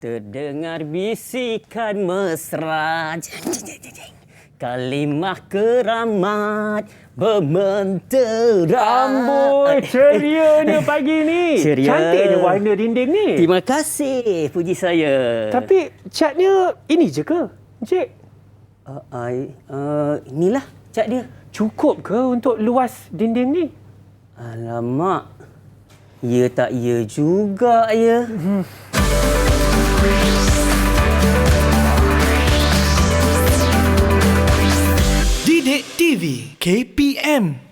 Terdengar bisikan mesra, kalimah keramat bermentera. Amboi, cerianya pagi ni. Ceria. Cantiknya warna dinding ni. Terima kasih, puji saya. Tapi catnya ini je ke, Encik? Inilah cat dia. Cukup ke untuk luas dinding ni? Alamak, ya tak ya juga ya. Didik TV KPM.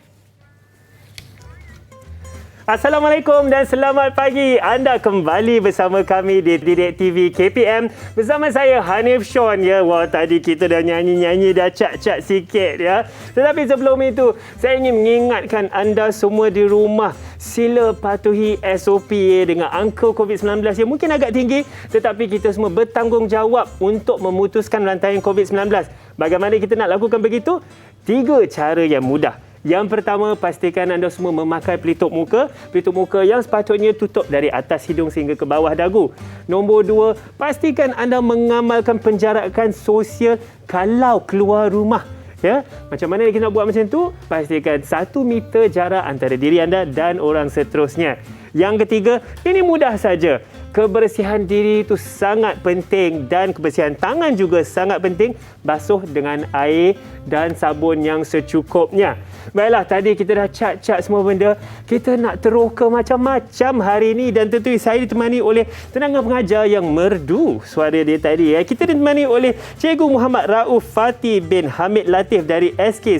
Assalamualaikum dan selamat pagi. Anda kembali bersama kami di Didik TV KPM bersama saya Hanif Sean ya. Wah, tadi kita dah nyanyi-nyanyi, dah cak-cak sikit ya. Tetapi sebelum itu, saya ingin mengingatkan anda semua di rumah, sila patuhi SOP dengan angka COVID-19 yang mungkin agak tinggi, tetapi kita semua bertanggungjawab untuk memutuskan rantaian COVID-19. Bagaimana kita nak lakukan begitu? 3 cara yang mudah. Yang pertama, pastikan anda semua memakai pelitup muka. Pelitup muka yang sepatutnya tutup dari atas hidung sehingga ke bawah dagu. Nombor 2, pastikan anda mengamalkan penjarakan sosial kalau keluar rumah. Ya, macam mana kita nak buat macam tu? Pastikan 1 meter jarak antara diri anda dan orang seterusnya. Yang ketiga, ini mudah saja. Kebersihan diri itu sangat penting dan kebersihan tangan juga sangat penting. Basuh dengan air dan sabun yang secukupnya. Baiklah, tadi kita dah cat-cat semua benda. Kita nak teroka macam-macam hari ini dan tentu saya ditemani oleh tenaga pengajar yang merdu suara dia tadi. Kita ditemani oleh Cikgu Muhammad Rauf Fatih bin Hamid Latif dari SK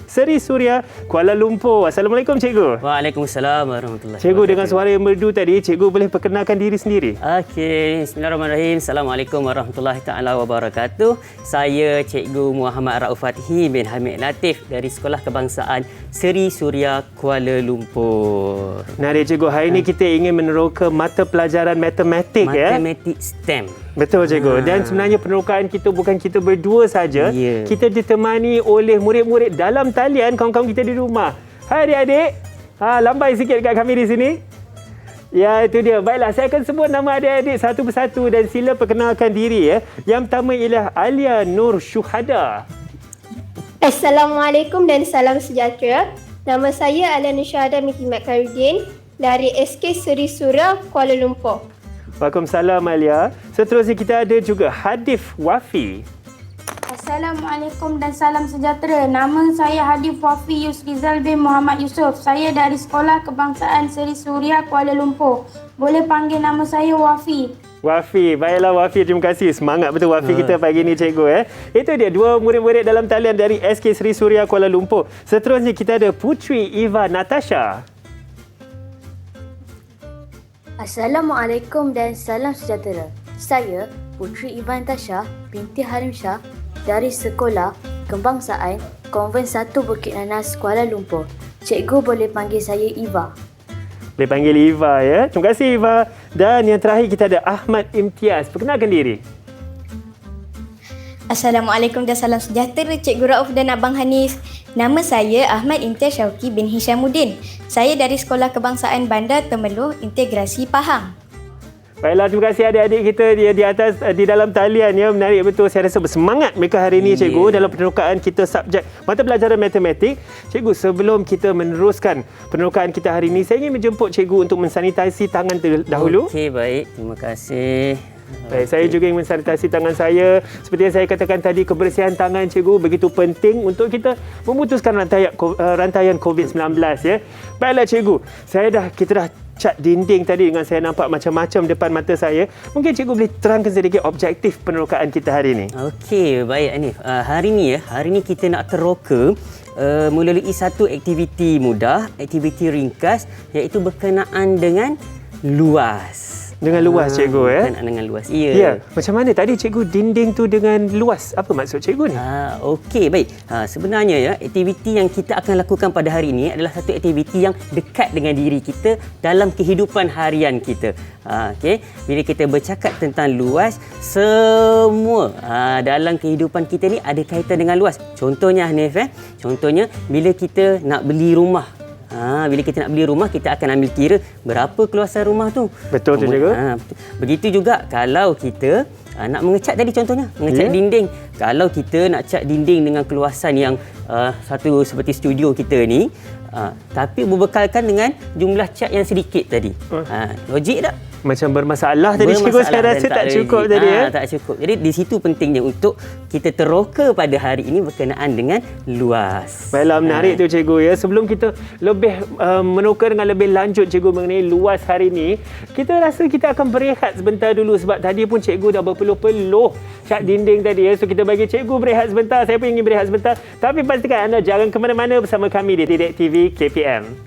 Seri Suria, Kuala Lumpur. Assalamualaikum, Cikgu. Waalaikumsalam warahmatullahi wabarakatuh. Cikgu, dengan suara yang merdu tadi, Cikgu boleh perkenalkan diri sendiri? Okey, bismillahirrahmanirrahim. Assalamualaikum warahmatullahi taala wabarakatuh. Saya Cikgu Muhammad Rauf Fatih bin Hamid Latif dari Sekolah Kebangsaan Seri Suria, Kuala Lumpur. Nah, Cikgu, hari ini kita ingin meneroka mata pelajaran matematik ya. Matematik STEM. Betul, Cikgu. Dan sebenarnya penerokaan kita bukan kita berdua saja. Ya. Kita ditemani oleh murid-murid dalam talian, kawan-kawan kita di rumah. Hai adik-adik. Lambai sikit dekat kami di sini. Ya, itu dia. Baiklah, saya akan sebut nama adik-adik satu persatu dan sila perkenalkan diri ya. Yang pertama ialah Alia Nur Syuhada. Assalamualaikum dan salam sejahtera. Nama saya Alia Nur Syuhada binti Mat Khairuddin dari SK Seri Suria, Kuala Lumpur. Waalaikumsalam, Alia. Seterusnya kita ada juga Hadif Wafi. Assalamualaikum dan salam sejahtera. Nama saya Hadif Wafi Yusrizal bin Muhammad Yusof. Saya dari Sekolah Kebangsaan Seri Suria, Kuala Lumpur. Boleh panggil nama saya Wafi. Wafi, baiklah Wafi, terima kasih. Semangat betul Wafi kita pagi ni, Cikgu. Itu dia, 2 murid-murid dalam talian dari SK Seri Suria, Kuala Lumpur. Seterusnya kita ada Putri Eva Natasha. Assalamualaikum dan salam sejahtera. Saya Putri Eva Natasha binti Harim Shah dari Sekolah Kebangsaan Konvent 1 Bukit Nanas, Kuala Lumpur. Cikgu boleh panggil saya Eva. Boleh panggil Eva ya. Terima kasih Eva. Dan yang terakhir kita ada Ahmad Imtiaz. Perkenalkan diri. Assalamualaikum dan salam sejahtera Cikgu Rauf dan Abang Hanif. Nama saya Ahmad Imtiaz Syauqi bin Hishamuddin. Saya dari Sekolah Kebangsaan Bandar Temeloh Integrasi Pahang. Baiklah, terima kasih adik-adik kita di atas, di dalam talian ya. Menarik betul. Saya rasa bersemangat mereka hari ini, Cikgu, dalam penerokaan kita subjek mata pelajaran matematik. Cikgu, sebelum kita meneruskan penerokaan kita hari ini, saya ingin menjemput Cikgu untuk mensanitasi tangan dahulu. Okey, baik. Terima kasih. Baik, saya juga ingin mensanitasi tangan saya. Seperti yang saya katakan tadi, kebersihan tangan, Cikgu, begitu penting untuk kita memutuskan rantaian COVID-19 ya. Baiklah, Cikgu. Kita dah cat dinding tadi dengan saya nampak macam-macam depan mata saya. Mungkin Cikgu boleh terangkan sedikit objektif penerokaan kita hari ini. Okey, baik Hanif. Hari ni kita nak teroka melalui satu aktiviti mudah, aktiviti ringkas iaitu berkenaan dengan luas. Dengan luas, Cikgu Berkenaan dengan luas. Ya. Ya. Macam mana tadi Cikgu dinding tu dengan luas? Apa maksud Cikgu ni? Okey, baik. Sebenarnya ya, aktiviti yang kita akan lakukan pada hari ini adalah satu aktiviti yang dekat dengan diri kita dalam kehidupan harian kita. Okey, bila kita bercakap tentang luas, semua dalam kehidupan kita ni ada kaitan dengan luas. Contohnya Hanif, contohnya bila kita nak beli rumah. Bila kita nak beli rumah, kita akan ambil kira berapa keluasan rumah tu. Betul tu, cikgu. Begitu juga kalau kita nak mengecat tadi contohnya, mengecat dinding. Kalau kita nak cat dinding dengan keluasan yang satu seperti studio kita ni, tapi berbekalkan dengan jumlah cat yang sedikit tadi. Logik tak? Macam bermasalah tadi, cikgu. Saya rasa tak cukup tadi. Tak cukup. Jadi di situ pentingnya untuk kita teroka pada hari ini berkenaan dengan luas. Baiklah, menarik tu cikgu ya. Sebelum kita lebih meneroka dengan lebih lanjut cikgu mengenai luas hari ini, kita rasa kita akan berehat sebentar dulu sebab tadi pun cikgu dah berpeluh-peluh cat dinding tadi ya. So kita bagi cikgu berehat sebentar. Saya pun ingin berehat sebentar. Tapi pastikan anda jangan ke mana-mana bersama kami di Didik TV KPM.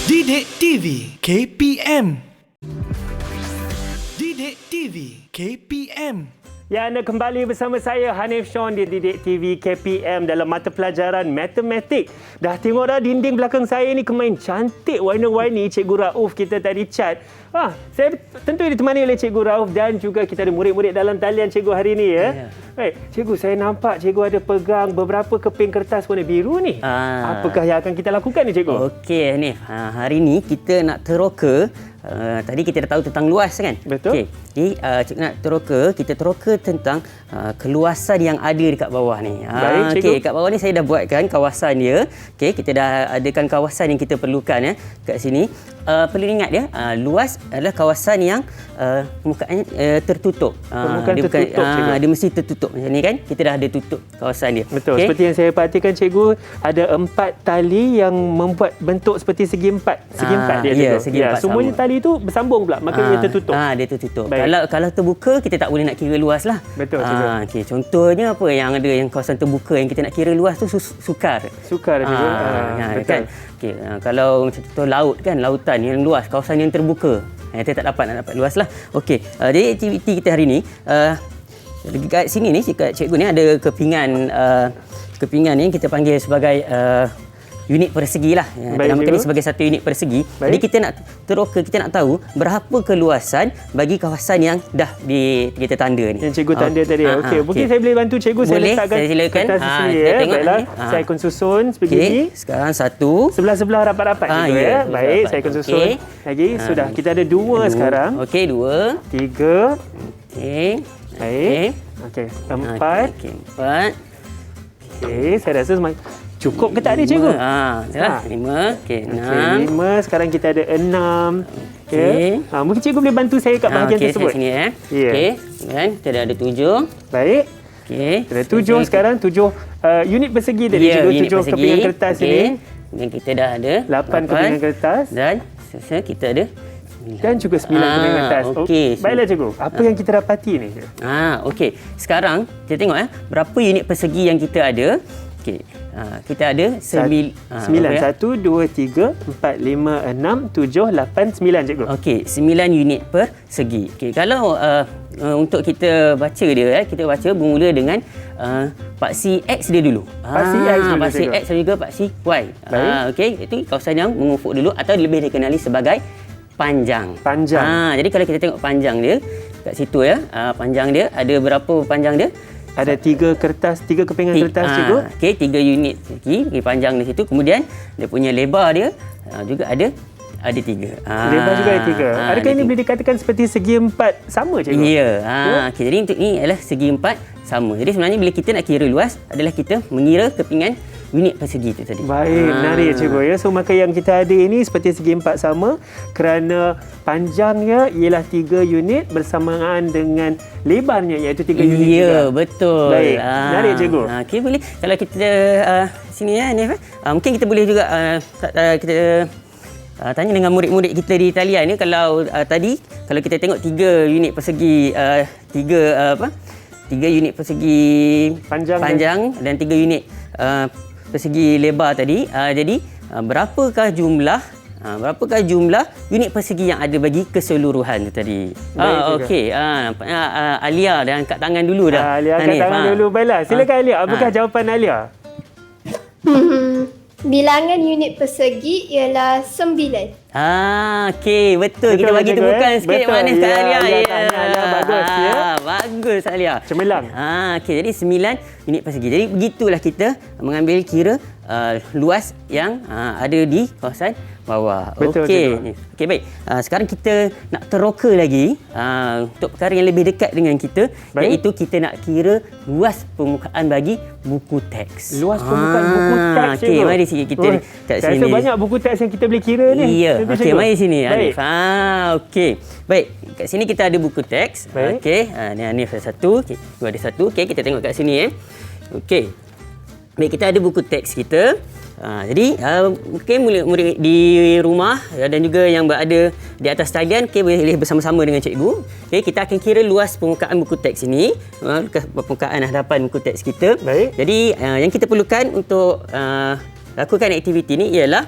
Didik TV KPM. Didik TV KPM. Ya, anda kembali bersama saya Hanif Sean di Didik TV KPM dalam mata pelajaran matematik. Dah tengok dah dinding belakang saya ni kemain cantik warna-warni. Cikgu Rauf kita tadi cat. Saya tentu ditemani oleh Cikgu Rauf dan juga kita ada murid-murid dalam talian cikgu hari ini ya. Baik, cikgu, saya nampak cikgu ada pegang beberapa keping kertas warna biru ni. Apakah yang akan kita lakukan ni cikgu? Okey Hanif, hari ni kita nak teroka. Tadi kita dah tahu tentang luas kan? Betul. Okey. Jadi cikgu nak kita teroka tentang keluasan yang ada dekat bawah ni. Baik, cikgu. Okey, kat bawah ni saya dah buatkan kawasan dia. Okey, kita dah adakan kawasan yang kita perlukan ya kat sini. Perlu ingat ya, luas adalah kawasan yang permukaannya tertutup. Permukaan dia tertutup, cikgu. dia mesti tertutup macam ni kan? Kita dah ada tutup kawasan dia. Betul. Okey? Seperti yang saya perhatikan cikgu, ada 4 tali yang membuat bentuk seperti segi empat. Segi empat dia cikgu. Segi empat semuanya sama. tali tu bersambung pula, maka dia tertutup. Dia tertutup. Baik. Kalau terbuka, kita tak boleh nak kira luas lah. Betul, cikgu. Okey, contohnya apa yang ada yang kawasan terbuka yang kita nak kira luas tu sukar. Sukar cikgu. Betul. Kan? Okey, kalau macam contoh laut kan, lautan yang luas, kawasan yang terbuka. Kita tak dapat luas lah. Okey, jadi aktiviti kita hari ni dekat sini ni cikgu ni ada kepingan ni kita panggil sebagai unit persegi lah. Kita namakan ni sebagai satu unit persegi. Baik. Jadi kita nak teroka, kita nak tahu berapa keluasan bagi kawasan yang dah kita tanda ni. Yang cikgu tanda tadi. Okey, mungkin saya boleh bantu cikgu. Saya letakkan saya silakan. kertas di sini Kita ya. tengok Baiklah, ni. saya akan susun sebegini. Sekarang satu. Sebelah-sebelah rapat-rapat cikgu ya. Baik, saya akan susun. Okey. Lagi sudah. Kita ada 2 sekarang. Okey, 2. 3. Okey. Baik. Okey, 4. Okey, 4. Okey, saya rasa cukup ke tak ni cikgu? Dah 5. Okey, 6. Okey, 5. Sekarang kita ada 6. Okey. Mungkin cikgu boleh bantu saya kat bahagian tersebut. Okey, sini ya. Ya. Okey, kan kita dah ada 7. Baik. Okey. Kita ada 7 sekarang. 7 unit persegi tadi cikgu. 7 kepingan kertas ini. Dan kita dah ada 8 kepingan kertas. Dan selesai kita ada Dan juga 9 kepingan kertas. Okey. Baiklah cikgu. Apa yang kita dapati ni? Okey. Sekarang kita tengok berapa unit persegi yang kita ada. Okey. Kita ada 9. 1, 2, 3, 4, 5, 6, 7, 8, 9 cikgu. Okey, 9 unit persegi. Okey, kalau untuk kita baca dia, kita baca bermula dengan paksi X dia dulu. Paksi X dulu, paksi cikgu. X dan juga paksi Y. Baik. Okey, itu kawasan yang mengufuk dulu atau lebih dikenali sebagai panjang. Panjang. Jadi kalau kita tengok panjang dia kat situ ya, panjang dia ada berapa panjang dia? Ada 3 kertas, 3 kepingan kertas cikgu. Okey, 3 unit persegi panjang di situ. Kemudian dia punya lebar dia juga ada 3. Lebar juga ada 3. Adakah ini boleh dikatakan seperti segi 4 sama cikgu? Ya. Okey, jadi untuk ni adalah segi 4 sama. Jadi sebenarnya bila kita nak kira luas adalah kita mengira kepingan unit persegi itu tadi. Baik, menarik cikgu ya. So maka yang kita ada ini seperti segi 4 sama kerana panjangnya ialah 3 unit bersamaan dengan lebarnya iaitu 3 unit juga. Ya, betul. Baik, menarik cikgu. Okey, boleh. Kalau kita sini ya, Nif. Mungkin kita boleh juga kita tanya dengan murid-murid kita di talian ni kalau tadi kalau kita tengok 3 unit persegi 3 unit persegi panjang dan 3 unit persegi lebar tadi. Jadi berapakah jumlah unit persegi yang ada bagi keseluruhan tu tadi? Okey. Nampaknya Alia dah angkat tangan dulu dah. Alia angkat tangan dulu. Baiklah, silakan Alia. Apakah jawapan Alia? Bilangan unit persegi ialah 9. Okey, betul. Kita bagi cikgu, temukan sikit betul. manis kat Alia. Alia bagus ya. Bagus Alia. Cemerlang. Okey, jadi 9 unit persegi. Jadi begitulah kita mengambil kira luas yang ada di kawasan bawah. Betul, Okey. Okey, baik. Sekarang kita nak teroka lagi untuk perkara yang lebih dekat dengan kita, iaitu kita nak kira luas permukaan bagi buku teks. Luas permukaan buku teks, Okey, cikgu. mari sikit kita kat Saya sini. rasa banyak buku teks yang kita boleh kira ni. Ya, Tentu, okey, cikgu. mari sini Baik. Hanif. Okey. Baik, kat sini kita ada buku teks. Baik. Okey, ni Hanif ada satu, cikgu ada satu. Okey, kita tengok kat sini Okey. Baik, kita ada buku teks kita. Jadi mungkin murid-murid di rumah dan juga yang berada di atas talian boleh bersama-sama dengan cikgu. Okey, kita akan kira luas permukaan buku teks ini, permukaan hadapan buku teks kita. Baik. Jadi yang kita perlukan untuk lakukan aktiviti ni ialah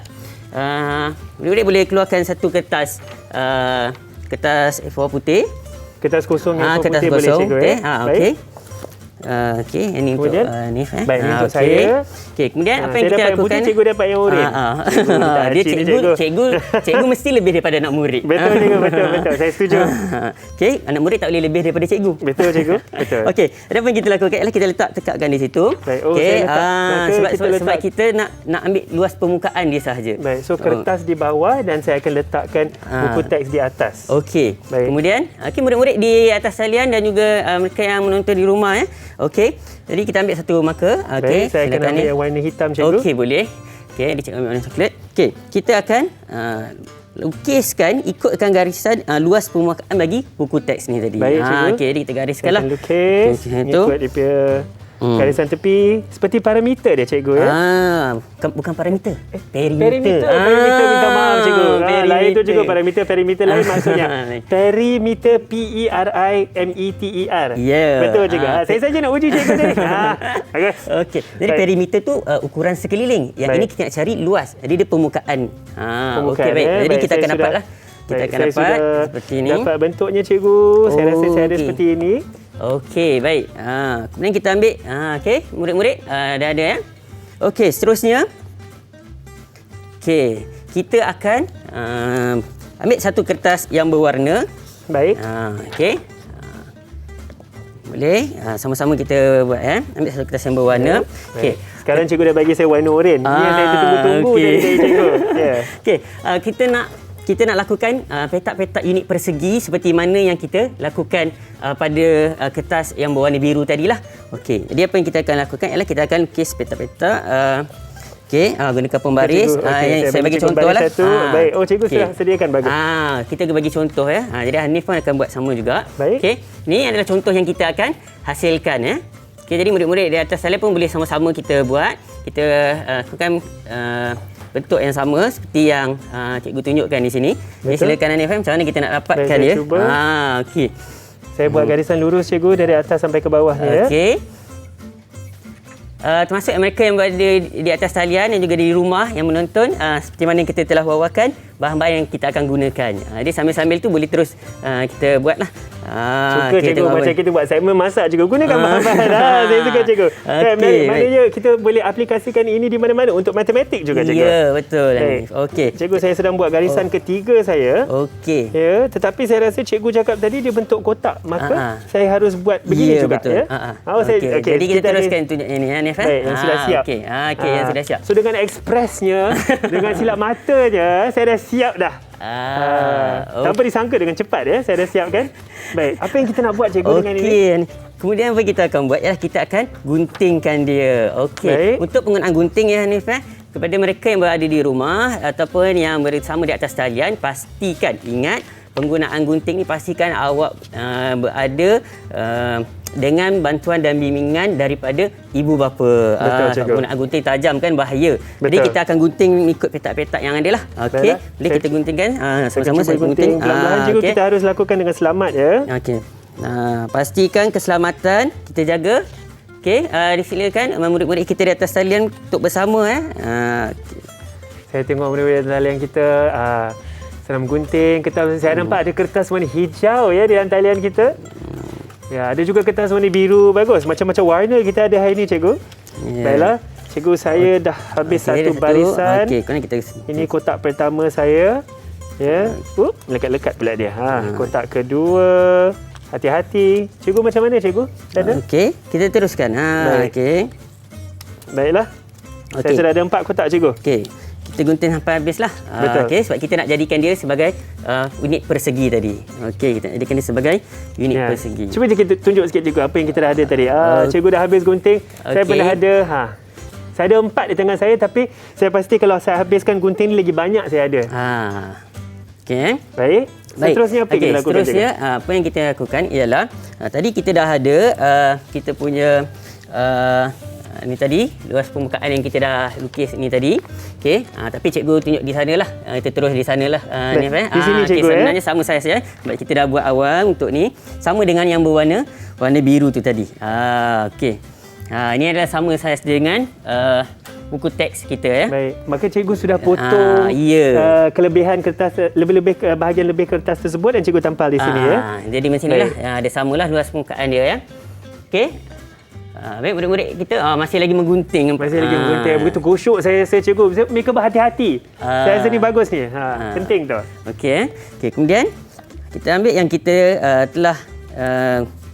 murid-murid boleh keluarkan satu kertas kertas A4 putih. Kertas kosong yang Kertas putih boleh, kosong. cikgu. Okey. Baik. Okey. Okey, ini untuk Kemudian? Nif. Baik, ini untuk Okey. saya. Okey, kemudian apa Saya yang kita dapat yang lakukan? putih, cikgu dapat yang oranye. Dia cikgu mesti lebih daripada anak murid. Betul, cikgu. Betul. Saya setuju. Okey, anak murid tak boleh lebih daripada cikgu. Betul, cikgu. Betul. Okey, apa yang kita lakukan ialah kita tekakkan di situ. Baik. Okey, saya letak. Maka sebab kita sebab letak. kita nak ambil luas permukaan dia sahaja. Baik, so kertas di bawah dan saya akan letakkan buku teks di atas. Okey. Baik. Kemudian, murid-murid di atas talian dan juga mereka yang menonton di rumah Okey. Jadi kita ambil satu marker. Okey. Baik, saya akan ambil yang warna hitam, cikgu. Okey, boleh. Okey, dia cikgu ambil warna coklat. Okey, kita akan lukiskan, ikutkan garisan luas permukaan bagi buku teks ni tadi. Baik, cikgu. Okey, jadi kita Saya gariskanlah. akan lukis, Okey, macam tu. ikut dia punya garisan tepi. Seperti parameter dia, cikgu. Bukan parameter. Perimeter. Perimeter, minta maaf, cikgu. Lain tu juga perimeter. perimeter lain maksudnya. Perimeter, Perimeter. Ya. Betul, cikgu. Saya saja nak uji cikgu ni. Bagus. Okey. Jadi Baik. perimeter tu ukuran sekeliling. Yang Baik. ini kita nak cari luas. Jadi dia permukaan. Okey, baik. Jadi Baik, kita saya akan sudah- dapatlah. Kita Baik, akan saya dapat sudah seperti ini. dapat bentuknya, cikgu. Saya rasa saya ada Okey. seperti ini. Okey, baik. Kemudian kita ambil okey, murid-murid dah ada Okey, seterusnya. Okey, kita akan ambil satu kertas yang berwarna. Baik. Okey. Boleh. Sama-sama kita buat Ambil satu kertas yang berwarna. Okey. Sekarang cikgu dah bagi saya warna oranye. Ni yang saya tunggu-tunggu okey. dari cikgu. Ya. Okey, kita nak lakukan petak-petak unit persegi seperti mana yang kita lakukan pada kertas yang berwarna biru tadilah. Okey, jadi apa yang kita akan lakukan ialah kita akan lukis petak-petak. Okey, gunakan pembaris. Cikgu, okey, Yang saya bagi cikgu contoh baris lah. satu. Baik. Oh, cikgu sudah sediakan, bagus. Kita bagi contoh jadi Hanif pun akan buat sama juga. Baik. Okey, ini adalah contoh yang kita akan hasilkan Okey, jadi murid-murid di atas talian pun boleh sama-sama kita buat. Kita lakukan bentuk yang sama seperti yang cikgu tunjukkan di sini. Jadi Betul. silakan Hanif, macam mana kita nak dapatkan Baik, saya dia? cuba. Okey. Saya buat garisan lurus, cikgu, dari atas sampai ke bawah ni. Ya. Okey. Termasuk mereka yang berada di atas talian dan juga di rumah yang menonton, seperti mana yang kita telah wawarkan bahan-bahan yang kita akan gunakan. Jadi sambil-sambil tu boleh terus kita buatlah. Suka, okey, cikgu, tengok macam apa. kita buat segmen masak, cikgu. Gunakan bahan-bahan. Saya suka, cikgu. Okey, Maknanya kita boleh aplikasikan ini di mana-mana untuk matematik juga, cikgu. Ya, betul. Baik. Okey. Cikgu, saya sedang buat garisan ketiga saya. Okey. Ya, tetapi saya rasa cikgu cakap tadi dia bentuk kotak. Maka saya harus buat begini Ya, juga. betul. Ya? Okey. Jadi kita teruskan tunjuk yang ni, Hanif. Baik, yang sudah siap. Okey, yang sudah siap. So dengan ekspresnya, dengan silap matanya, saya dah siap dah. Tanpa disangka dengan cepat saya dah siapkan. Baik, apa yang kita nak buat, cikgu, dengan ini? Okey. Kemudian apa kita akan buat ialah kita akan guntingkan dia. Okey. Baik. Untuk penggunaan gunting Hanif kepada mereka yang berada di rumah ataupun yang bersama di atas talian, pastikan ingat penggunaan gunting ni pastikan awak berada dengan bantuan dan bimbingan daripada ibu bapa. Betul, cikgu. Penggunaan gunting tajam kan bahaya. Jadi Betul. kita akan gunting ikut petak-petak yang ada lah. Okey. Baiklah. Boleh kita guntingkan sama-sama Saya saya gunting. pelan-pelan, cikgu. okey. Kita harus lakukan dengan selamat, ya. Okey. Pastikan keselamatan kita jaga. Okey, disilakan murid-murid kita di atas talian untuk bersama Saya tengok murid-murid talian kita senang gunting. Saya nampak ada kertas warna hijau di dalam talian kita. Ya, ada juga kertas warna biru. Bagus. Macam-macam warna kita ada hari ini, cikgu. Ya. Baiklah. Cikgu, saya dah habis satu barisan. Okey, kemudian kita Ini kotak pertama saya. Ya. Melekat-lekat pula dia. Kotak kedua. Hati-hati. Cikgu macam mana, cikgu? Dah ada? Okey, kita teruskan. Baik. Okey. Baiklah. Saya Okey. sudah ada 4 kotak, cikgu. Okey. Kita gunting sampai habislah. Betul. Okey, sebab kita nak jadikan dia sebagai unit persegi tadi. Okey, kita jadikan dia sebagai unit persegi. Cuba kita tunjuk sikit, cikgu, apa yang kita dah ada tadi. Cikgu dah habis gunting. Saya Okey. pernah ada. Saya ada 4 di tangan saya, tapi saya pasti kalau saya habiskan gunting ni lagi banyak saya ada. Okey. Baik. Seterusnya apa yang kita lakukan, seterusnya, apa yang kita lakukan ialah tadi kita dah ada kita punya ni tadi luas permukaan yang kita dah lukis ni tadi. Okey, tapi cikgu tunjuk di sanalah. Kita terus di sanalah ni di sini, cikgu, sebenarnya sama saiz ya. Sebab kita dah buat awal untuk ni sama dengan yang berwarna warna biru tu tadi. Okey. Ini adalah sama saiz dengan buku teks kita ya. Baik. Maka cikgu sudah potong kelebihan kertas, lebih-lebih bahagian lebih kertas tersebut dan cikgu tampal di sini ya. Jadi macam inilah. Dia samalah luas permukaan dia ya. Okey. Baik, murid-murid kita masih lagi menggunting. Masih lagi menggunting. Begitu gosyok saya cikgu. Mereka berhati-hati. Saya rasa ni bagus ni. Penting tu. Okey. Okey, kemudian kita ambil yang kita telah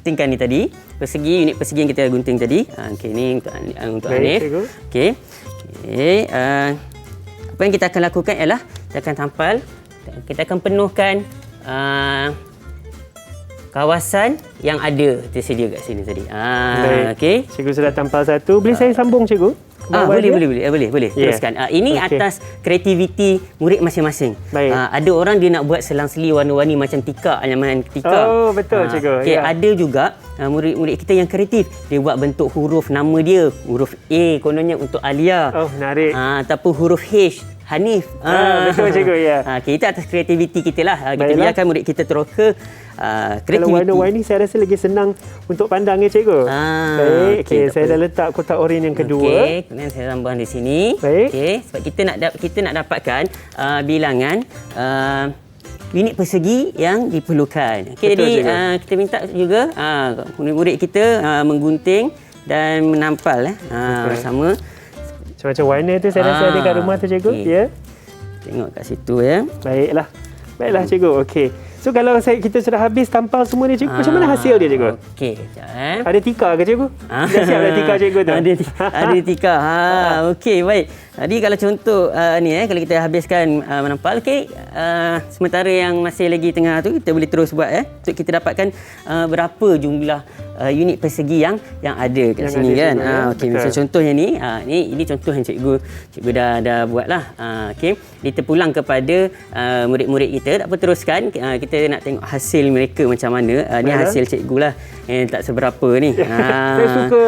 guntingkan ni tadi. Unit persegi yang kita gunting tadi. Okey, ni untuk Baik, Hanif. cikgu. Okey. Okey, apa yang kita akan lakukan ialah kita akan tampal, kita akan penuhkan kawasan yang ada tersedia kat sini tadi. Okey. Cikgu sudah tampal satu. Boleh saya sambung, cikgu? Boleh. Teruskan. Ini atas kreativiti murid masing-masing. Ada orang dia nak buat selang-seli warna-warni macam Tika, anyaman Tika. Oh, betul, cikgu. Okey, ada juga murid-murid kita yang kreatif. Dia buat bentuk huruf nama dia. Huruf A kononnya untuk Alia. Oh, menarik. Ataupun huruf H Hanif. Betul, cikgu, ya. Kita atas kreativiti kita lah. Kita biarkan murid kita teroka kreativiti. Kalau warna-warni saya rasa lagi senang untuk pandang ya, cikgu. Baik, okey, saya dah letak kotak oranye yang kedua. Okey, kemudian saya tambah di sini. Baik. Okey, sebab kita nak dapatkan bilangan unit persegi yang diperlukan. Okey, jadi kita minta juga murid-murid kita menggunting dan menampal bersama. Macam warna tu saya rasa ada kat rumah tu, cikgu. Okay. Ya. Tengok kat situ ya. Baiklah, cikgu. Okey. So kalau kita sudah habis tampal semua ni, cikgu, macam mana hasil dia, cikgu? Okey, sekejap. Ada tika ke, cikgu? Dah siap dah tika, cikgu tu? Ada tika. Okey, baik. Jadi kalau contoh ni kalau kita habiskan menampal, okey, sementara yang masih lagi tengah tu kita boleh terus buat untuk kita dapatkan berapa jumlah unit persegi yang ada kat sini kan. Okey, macam contohnya ni, ini contoh yang cikgu dah buatlah. Okey, kita pulang kepada murid-murid kita. Tak apa, teruskan. Kita nak tengok hasil mereka macam mana. Ni hasil cikgu lah. Tak seberapa ni. Saya suka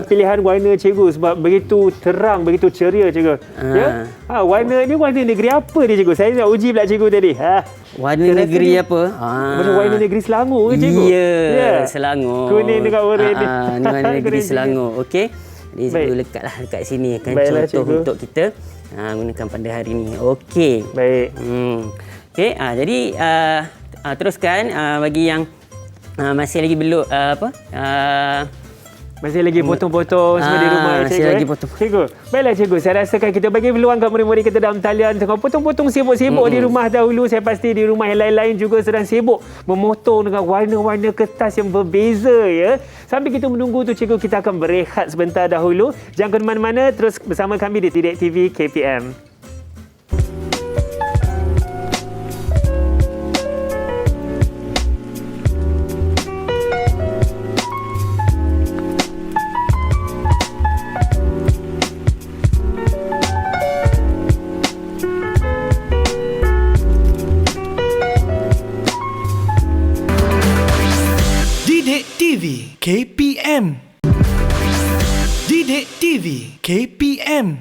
pilihan warna cikgu sebab begitu terang, begitu ceria, cikgu. Ya? Warna negeri apa dia, cikgu? Saya nak uji pula cikgu tadi. Warna negeri apa? Macam warna negeri Selangor ke, cikgu? Ya, Selangor. Kuning dengan oranye ni. Ni warna negeri Selangor. Okey. Jadi cikgu lekatlah dekat sini akan contoh cikgu untuk kita gunakan pada hari ini. Okey. Baik. Okey, jadi teruskan bagi yang masih lagi belum masih lagi potong-potong semua di rumah, cikgu. Masih lagi potong. Cikgu, baiklah, cikgu. Saya rasakan kita bagi peluang kat murid-murid kita dalam talian tengah potong-potong sibuk-sibuk di rumah dahulu. Saya pasti di rumah yang lain-lain juga sedang sibuk memotong dengan warna-warna kertas yang berbeza ya. Sambil kita menunggu tu, cikgu, kita akan berehat sebentar dahulu. Jangan ke mana-mana, terus bersama kami di Didik TV KPM. Didik TV KPM. Didik TV KPM.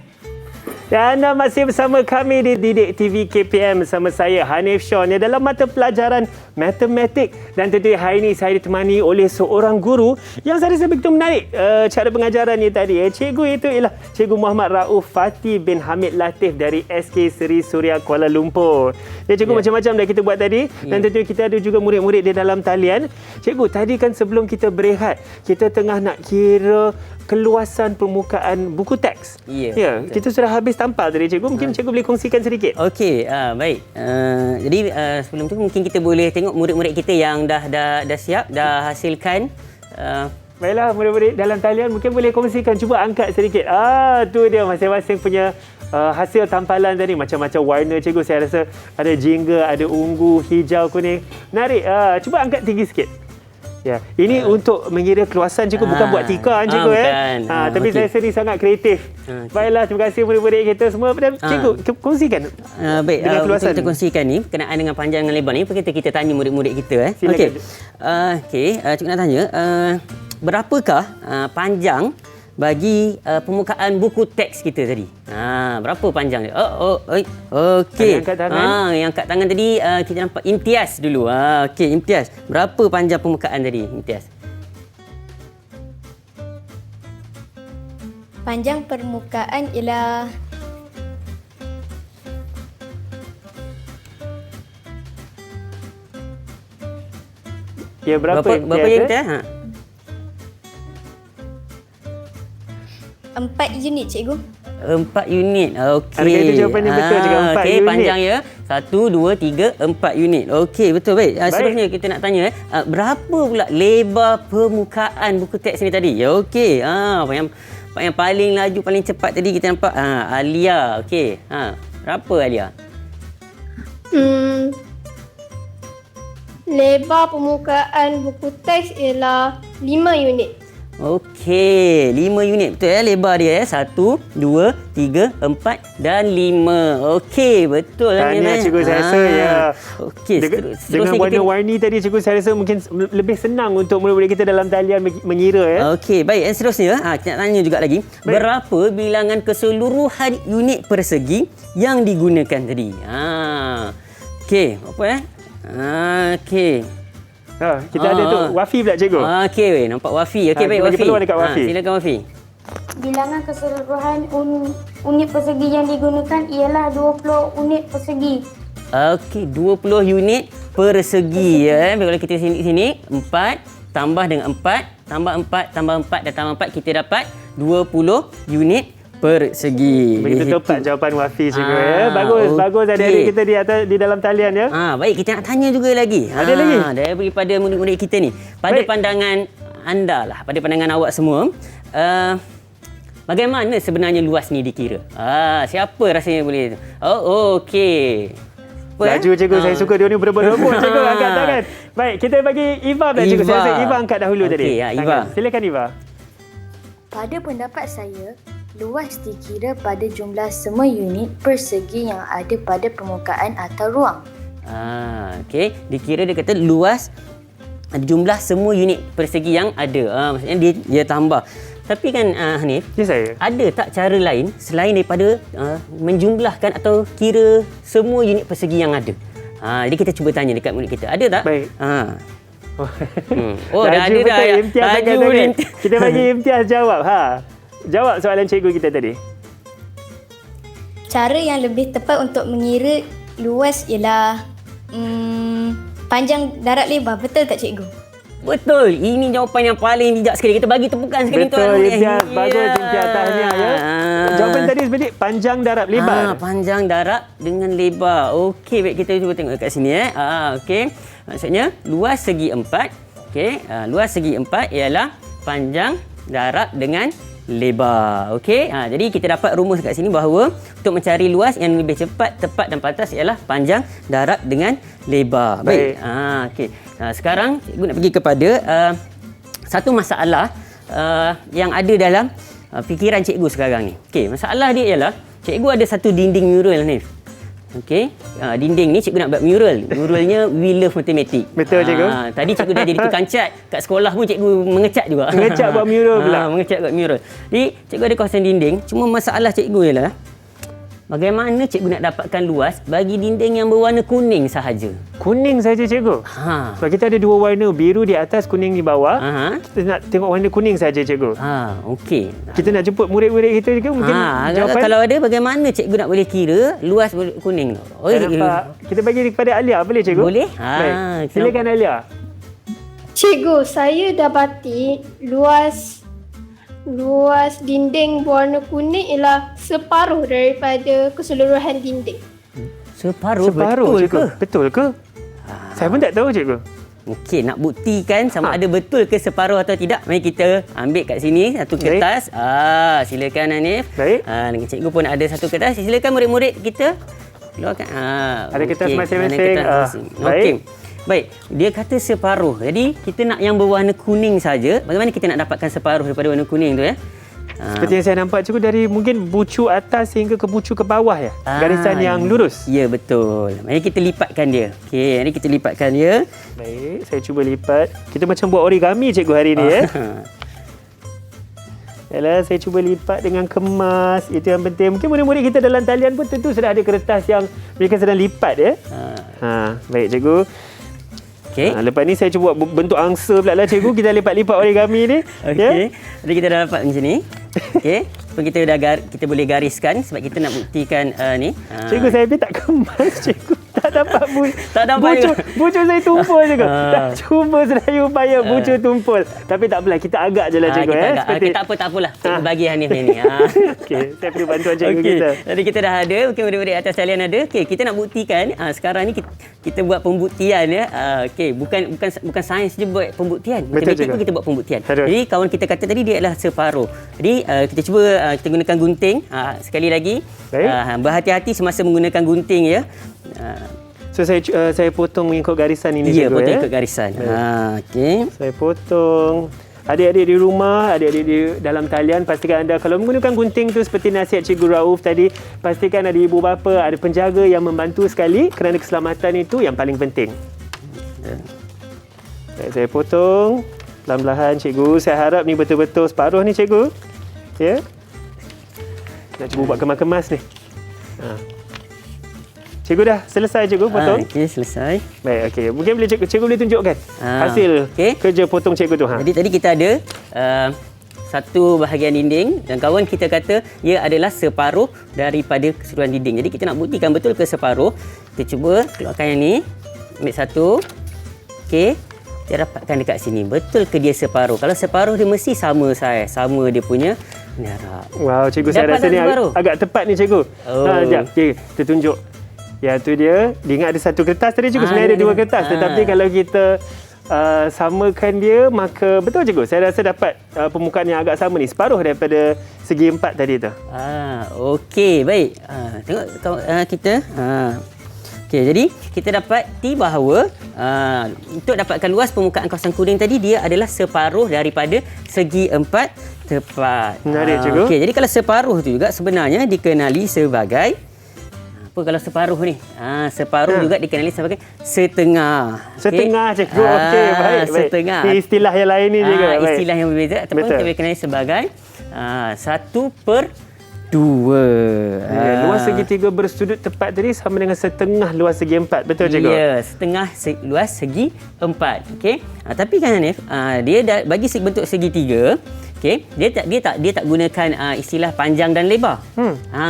Dan anda masih bersama kami di Didik TV KPM bersama saya Hanif Sean dalam mata pelajaran matematik. Dan tentunya hari ini saya ditemani oleh seorang guru yang saya rasa begitu menarik cara pengajarannya tadi. Cikgu itu ialah Cikgu Muhammad Rauf Fatih bin Hamid Latif dari SK Seri Suria Kuala Lumpur. Ya, cikgu macam-macam dah kita buat tadi. Dan tentunya kita ada juga murid-murid di dalam talian. Cikgu, tadi kan sebelum kita berehat, kita tengah nak kira keluasan permukaan buku teks. Ya, kita sudah habis tampal tadi, cikgu. Mungkin cikgu boleh kongsikan sedikit. Okey, baik. Jadi sebelum tu mungkin kita boleh tengok murid-murid kita yang dah siap, dah hasilkan. Baiklah, murid-murid dalam talian mungkin boleh kongsikan. Cuba angkat sedikit. Tu dia masing-masing punya hasil tampalan tadi. Macam-macam warna, cikgu. Saya rasa ada jingga, ada ungu, hijau, kuning. Menarik. Cuba angkat tinggi sikit. Ya, ini untuk mengira keluasan, cikgu, bukan buat tikaan, cikgu. Tapi saya rasa ini sangat kreatif. Baiklah, terima kasih murid-murid kita semua. Cikgu, kongsikan. Baik, dengan keluasan. kita kongsikan ni berkenaan dengan panjang dan lebar ni. Kita tanya murid-murid kita. Silakan. Cikgu nak tanya, berapakah panjang bagi permukaan buku teks kita tadi? Berapa panjang dia? Okey. Yang angkat tangan. Yang angkat tangan tadi kita nampak Imtiaz dulu. Okey, Imtiaz. Berapa panjang permukaan tadi, Imtiaz? Panjang permukaan ialah Ya, berapa Imtiaz? 4 unit, cikgu. 4 unit. Okey. Adakah itu jawapan yang betul juga? 4 okey, unit. panjang ya. 1, 2, 3, 4 unit. Okey, betul. Baik. Seterusnya kita nak tanya berapa pula lebar permukaan buku teks ni tadi? Ya, okey. Yang paling laju, paling cepat tadi kita nampak Alia. Okey. Berapa Alia? Lebar permukaan buku teks ialah 5 unit. Okey, 5 unit. Betul ya lebar dia 1, 2, 3, 4 dan 5. Okey, betul. Tahniah, cikgu. Saya rasa ya. Okey, dengan warna-warni tadi, cikgu, saya rasa mungkin lebih senang untuk murid-murid kita dalam talian mengira ya. Okey, baik. Yang seterusnya, kita nak tanya juga lagi. Baik. Berapa bilangan keseluruhan unit persegi yang digunakan tadi? Okey, apa okey. Kita ada tu Wafi pula, cikgu. Okey, nampak Wafi. Okey, baik Wafi. Peluang dekat Wafi. Silakan Wafi. Bilangan keseluruhan unit persegi yang digunakan ialah 20 unit persegi. Okey, 20 unit persegi ya. Kalau kita sini 4 tambah dengan 4 tambah 4 tambah 4 dan tambah 4 kita dapat 20 unit persegi. Begitu tepat jawapan Wafi, cikgu ya. Bagus adik-adik kita di dalam talian ya. Baik, kita nak tanya juga lagi. Ada lagi? Daripada murid-murid kita ni. Pada pandangan anda lah, pada pandangan awak semua, bagaimana sebenarnya luas ni dikira? Siapa rasanya boleh? Okey. Laju, cikgu. Saya suka dia ni berebut-rebut, cikgu. Angkat tangan. Baik, kita bagi Iva pula, cikgu. Saya rasa Iva angkat dahulu tadi. Iva. Silakan, Iva. Pada pendapat saya, luas dikira pada jumlah semua unit persegi yang ada pada permukaan atau ruang. Okey, dikira dia kata luas jumlah semua unit persegi yang ada. Maksudnya dia tambah. Tapi kan Hanif, Ya, saya. ada tak cara lain selain daripada menjumlahkan atau kira semua unit persegi yang ada? Jadi kita cuba tanya dekat murid kita. Ada tak? Baik. Oh, dah ada dah. Imtiaz angkat tangan. Kita bagi Imtiaz jawab. Jawab soalan cikgu kita tadi. Cara yang lebih tepat untuk mengira luas ialah panjang darat lebar. Betul tak, cikgu? Betul. Ini jawapan yang paling bijak sekali. Kita bagi tepukan sekali. Betul, Imtiaz. Bagus, Imtiaz. Tahniah ya. Jawapan tadi sebenarnya panjang darab lebar. Panjang darab dengan lebar. Okey, baik, kita cuba tengok dekat sini okey. Maksudnya luas segi 4. Okey, luas segi 4 ialah panjang darab dengan lebar. Okey, jadi kita dapat rumus kat sini bahawa untuk mencari luas yang lebih cepat, tepat dan pantas ialah panjang darab dengan lebar. Baik. Okey. Sekarang cikgu nak pergi kepada satu masalah yang ada dalam fikiran cikgu sekarang ni. Okey, masalah dia ialah cikgu ada satu dinding mural ni. Okey, dinding ni cikgu nak buat mural. Muralnya We Love Mathematics. Betul, cikgu. Tadi cikgu dah jadi tukang cat. Kat sekolah pun cikgu mengecat juga. Mengecat buat mural pula. Mengecat buat mural. Jadi cikgu ada kawasan dinding. Cuma masalah cikgu ialah bagaimana cikgu nak dapatkan luas bagi dinding yang berwarna kuning sahaja? Kuning saja cikgu. Sebab kita ada dua warna, biru di atas, kuning di bawah. Kita nak tengok warna kuning saja cikgu. Okey. Kita nak jemput murid-murid kita juga mungkin jawapan. Kalau ada, bagaimana cikgu nak boleh kira luas kuning tu? Nampak. Kita bagi kepada Alia, boleh cikgu? Boleh. Baik. Silakan Alia. Cikgu, saya dapati luas dinding berwarna kuning ialah separuh daripada keseluruhan dinding. Separuh cikgu. betul ke? Betul ke? Saya pun tak tahu cikgu. Okey, nak buktikan sama ada betul ke separuh atau tidak, mari kita ambil kat sini satu kertas. Silakan Hanif. Baik. Dengan cikgu pun ada satu kertas. Silakan murid-murid kita keluarkan. Ada kertas masing-masing. Okey. Baik, dia kata separuh. Jadi kita nak yang berwarna kuning saja. Bagaimana kita nak dapatkan separuh daripada warna kuning tu ya? Seperti yang saya nampak cikgu, dari mungkin bucu atas hingga ke bucu ke bawah ya. Garisan yang lurus. Ya, betul. Mari kita lipatkan dia. Okey, mari kita lipatkan dia. Baik, saya cuba lipat. Kita macam buat origami cikgu hari ni ya. Yalah, saya cuba lipat dengan kemas. Itu yang penting. Mungkin murid-murid kita dalam talian pun tentu sudah ada kertas yang mereka sedang lipat ya. Baik cikgu. Okey. Lepas ni saya cuba buat bentuk angsa pula lah cikgu. Kita lipat-lipat origami ni. Okey. Jadi kita dah dapat macam ni. Okey. Lepas kita boleh gariskan sebab kita nak buktikan ni. Cikgu, saya pun tak kemas cikgu. Tak dapat tak dapat bucu saya tumpul cikgu. Dah cuba sedaya upaya bucu tumpul. Tapi tak apalah, kita agak je lah cikgu. Tak apalah. Cikgu bagi Hanif ni. Okey, saya perlu bantuan cikgu kita. Jadi kita dah ada. Mungkin murid-murid atas talian ada. Okey, kita nak buktikan. Sekarang ni kita buat pembuktian ya. Okey, bukan sains je buat pembuktian. Matematik pun kita buat pembuktian. Jadi kawan kita kata tadi dia adalah separuh. Jadi kita cuba kita gunakan gunting. Sekali lagi. Berhati-hati semasa menggunakan gunting ya. So saya potong mengikut garisan ini cikgu. Ya, potong ya? ikut garisan. Okey. Saya potong. Adik-adik di rumah, adik-adik di dalam talian, pastikan anda kalau menggunakan gunting tu seperti nasihat Cikgu Rauf tadi, pastikan ada ibu bapa, ada penjaga yang membantu sekali kerana keselamatan itu yang paling penting. Saya potong perlahan-lahan cikgu. Saya harap ni betul-betul separuh ni cikgu. Ya. Nak cuba buat kemas-kemas ni. Cikgu dah selesai cikgu potong? Okey, selesai. Baik, okey. Mungkin boleh cikgu boleh tunjukkan hasil kerja potong cikgu tu. Jadi tadi kita ada satu bahagian dinding dan kawan kita kata ia adalah separuh daripada keseluruhan dinding. Jadi kita nak buktikan betul ke separuh. Kita cuba keluarkan yang ni. Ambil satu. Okey. Kita dapatkan dekat sini. Betul ke dia separuh? Kalau separuh dia mesti sama saiz, sama dia punya jarak. Wow, cikgu, saya rasa ni agak tepat ni cikgu. Sekejap. Okey, kita tunjuk. Ya, tu dia. Dia ingat ada satu kertas tadi cikgu. Sebenarnya ada dua kertas. Tetapi kalau kita samakan dia, maka betul cikgu. Saya rasa dapat permukaan yang agak sama ni. Separuh daripada segi 4 tadi tu. Okey, baik. Tengok kita. Okey, jadi kita dapati bahawa untuk dapatkan luas permukaan kawasan kuning tadi, dia adalah separuh daripada segi 4 tepat. Menarik cikgu. Okey, jadi kalau separuh tu juga sebenarnya dikenali sebagai apa kalau separuh ni? Separuh juga dikenali sebagai setengah. Setengah cikgu. Okey, baik. Setengah. Ini istilah yang lain ni juga. Istilah yang berbeza ataupun kita boleh kenali sebagai 1/2. Luas segitiga bersudut tepat tadi sama dengan setengah luas segi 4. Betul cikgu? Ya, setengah luas segi 4. Okey. Tapi kan Hanif, dia bagi bentuk segitiga, okey, dia tak gunakan istilah panjang dan lebar.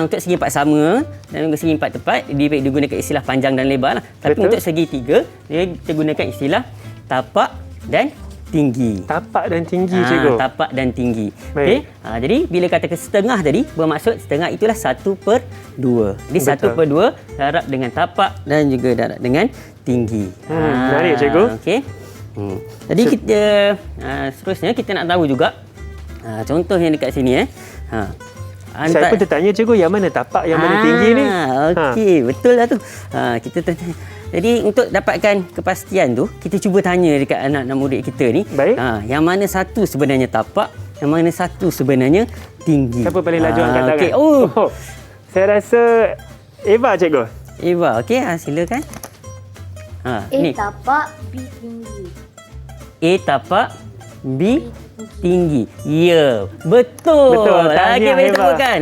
Untuk segi 4 sama dan untuk segi 4 tepat dia gunakan istilah panjang dan lebar lah. Tapi untuk segitiga kita gunakan istilah tapak dan tinggi. Tapak dan tinggi cikgu. Tapak dan tinggi. Okey. Jadi bila katakan setengah tadi bermaksud setengah itulah 1/2. Jadi 1/2 darab dengan tapak dan juga darab dengan tinggi. Menarik cikgu. Okey. Jadi kita seterusnya kita nak tahu juga contoh yang dekat sini saya pun tertanya cikgu, yang mana tapak, yang mana tinggi ni? Okey, betul lah tu. Kita tanya. Jadi untuk dapatkan kepastian tu, kita cuba tanya dekat anak-anak murid kita ni. Baik. Yang mana satu sebenarnya tapak, yang mana satu sebenarnya tinggi. Siapa paling laju angkat tangan? Okay. Saya rasa Eva cikgu. Eva, okey, silakan. A ni. tapak, B tinggi. A tapak, B tinggi. Ya, betul. Betul, Lagi tahniah, bagi hebat. tepukan.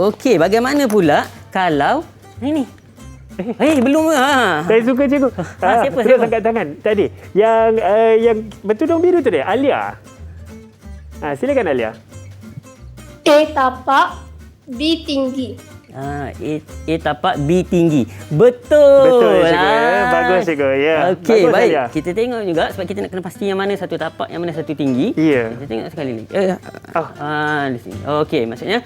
Okey, bagaimana pula kalau ini? Belum. Saya suka cikgu. Siapa, Terus siapa? angkat tangan tadi. Yang bertudung biru tu dia, Alia. Silakan Alia. A tapak, B tinggi. A tapak, B tinggi. Betul. Betul cikgu. Bagus cikgu. Ya. Okey, Bagus, baik. Alia. Kita tengok juga sebab kita nak kena pasti yang mana satu tapak, yang mana satu tinggi. Ya. Kita tengok sekali lagi. Di sini. Okey, maksudnya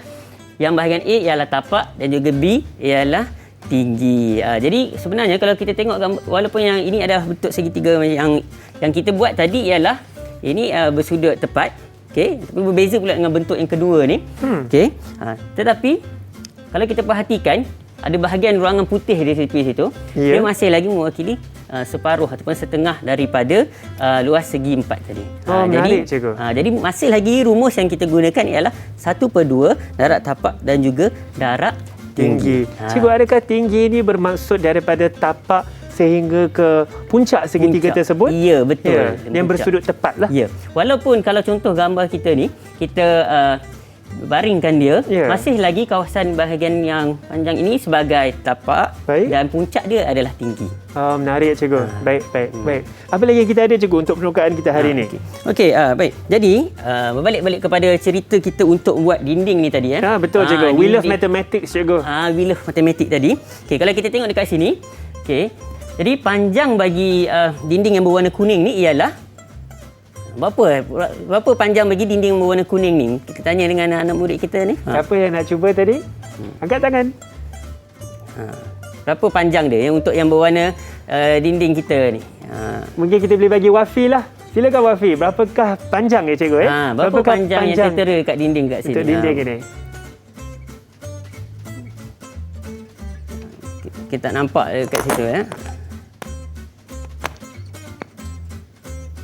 yang bahagian A ialah tapak dan juga B ialah tinggi. Jadi sebenarnya kalau kita tengok walaupun yang ini adalah bentuk segitiga yang kita buat tadi ialah ini bersudut tepat. Okey, tapi berbeza pula dengan bentuk yang kedua ni. Okey. Tetapi kalau kita perhatikan ada bahagian ruangan putih di situ, Ya. dia masih lagi mewakili separuh ataupun setengah daripada luas segi 4 tadi. Menarik, cikgu. Jadi masih lagi rumus yang kita gunakan ialah 1/2 darab tapak dan juga darab Tinggi. Cikgu, adakah tinggi ini bermaksud daripada tapak sehingga ke puncak segitiga Puncak. tersebut? Ya, betul. Ya. Dan Yang puncak. bersudut tepat lah. Ya. Walaupun kalau contoh gambar kita ni, kita baringkan dia, Ya. masih lagi kawasan bahagian yang panjang ini sebagai tapak. Baik. Dan puncak dia adalah tinggi. Menarik cikgu. Baik. Apa lagi yang kita ada cikgu untuk permukaan kita hari ini? Okey, baik. Jadi, berbalik-balik kepada cerita kita untuk buat dinding ni tadi. Betul cikgu. We love dinding. mathematics cikgu. We love matematik tadi. Okey, kalau kita tengok dekat sini, okey. Jadi panjang bagi dinding yang berwarna kuning ni ialah berapa panjang bagi dinding yang berwarna kuning ni? Kita tanya dengan anak murid kita ni. Siapa yang nak cuba tadi? Angkat tangan. Berapa panjang dia yang untuk yang berwarna dinding kita ni? Mungkin kita boleh bagi Wafi lah. Silakan Wafi. Berapakah panjang ya cikgu? Berapa panjang yang tertera kat dinding kat sini? Untuk dinding ini. Kita nampak dekat situ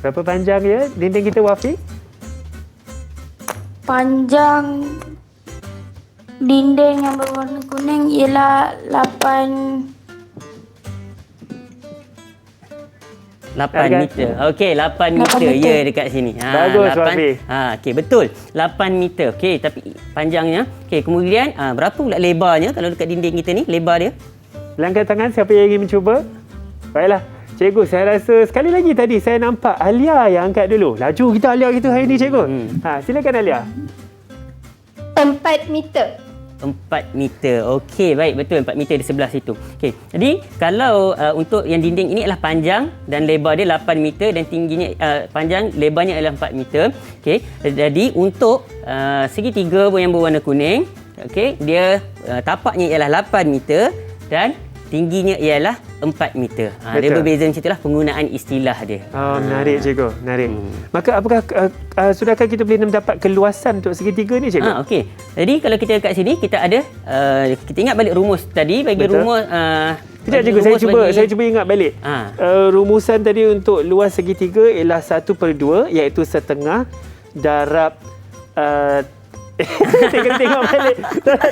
Berapa panjang ya dinding kita Wafi? Panjang dinding yang berwarna kuning ialah 8 8 meter. Okey, 8 meter. Ya, dekat sini. Bagus, Wafi. Okey, betul. 8 meter. Okey, tapi panjangnya. Okey, kemudian berapa pula lebarnya kalau dekat dinding kita ni, lebar dia? Angkat tangan siapa yang ingin mencuba? Baiklah. Cikgu, saya rasa sekali lagi tadi saya nampak Alia yang angkat dulu. Laju kita Alia kita hari ni cikgu. Silakan Alia. 4 meter. 4 meter. Okey, baik, betul 4 meter di sebelah situ. Okey. Jadi, kalau untuk yang dinding ini adalah panjang dan lebar dia 8 meter dan tingginya panjang lebarnya adalah 4 meter. Okey. Jadi, untuk segitiga yang berwarna kuning, okey, dia tapaknya ialah 8 meter dan tingginya ialah 4 meter. Dia berbeza macam itulah penggunaan istilah dia. Menarik cikgu, menarik. Maka apakah sudahkah kita boleh mendapat keluasan untuk segitiga ni cikgu? Okey. Jadi kalau kita kat sini kita ada kita ingat balik rumus tadi bagi Betul. rumus Sekejap cikgu, saya cuba ingat balik. Rumusan tadi untuk luas segitiga ialah 1/2 iaitu setengah darab saya kena tengok balik.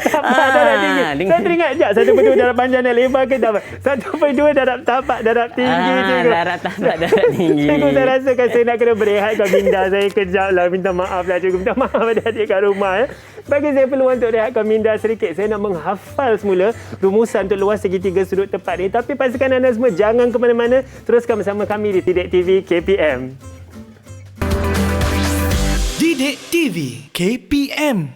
Darab tinggi. Saya teringat sekejap. 1/2 darab panjang dan lebar ke tak? 1/2 darab tapak darab tinggi cikgu. Darab tapak darab tinggi. Cikgu, saya rasakan saya nak kena berehatkan minda saya kejap lah. Minta maaf lah cikgu. Minta maaf adik-adik kat rumah. Bagi saya peluang untuk rehatkan minda sedikit. Saya nak menghafal semula rumusan untuk luas segitiga sudut tepat ni. Tapi pastikan anda semua jangan ke mana-mana. Teruskan bersama kami di Didik TV KPM. Didik TV KPM.